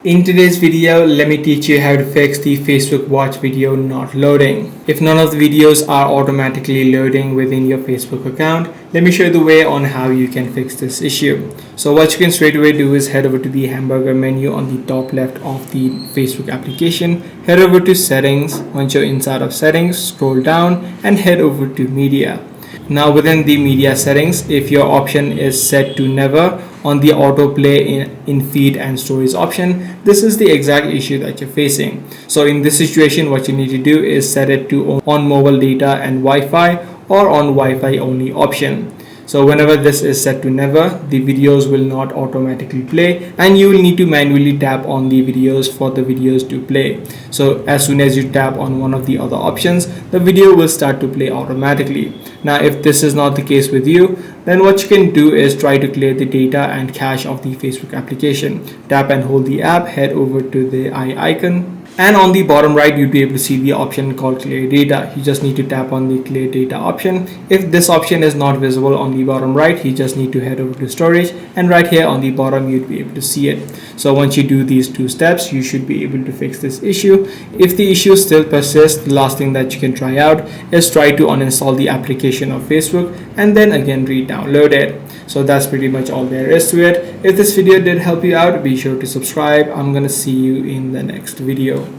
In today's video, let me teach you how to fix the Facebook Watch video not loading. If none of the videos are automatically loading within your Facebook account, let me show you the way on how you can fix this issue. So what you can straight away do is head over to the hamburger menu on the top left of the Facebook application, head over to settings. Once you're inside of settings, scroll down and head over to media. Now within the media settings, if your option is set to never on the autoplay in feed and stories option, this is the exact issue that you're facing. So in this situation, what you need to do is set it to on mobile data and Wi-Fi or on Wi-Fi only option. So whenever this is set to never, the videos will not automatically play and you will need to manually tap on the videos for the videos to play. So as soon as you tap on one of the other options, the video will start to play automatically. Now if this is not the case with you, then what you can do is try to clear the data and cache of the Facebook application. Tap and hold the app, head over to the eye icon, and on the bottom right you'll be able to see the option called clear data. You just need to tap on the clear data option. If this option is not visible on the bottom right, you just need to head over to storage, and right here on the bottom you'd be able to see it. So once you do these two steps, you should be able to fix this issue. If the issue still persists, the last thing that you can try out is try to uninstall the application of Facebook and then again re-download it. So that's pretty much all there is to it. If this video did help you out, be sure to subscribe. I'm gonna see you in the next video.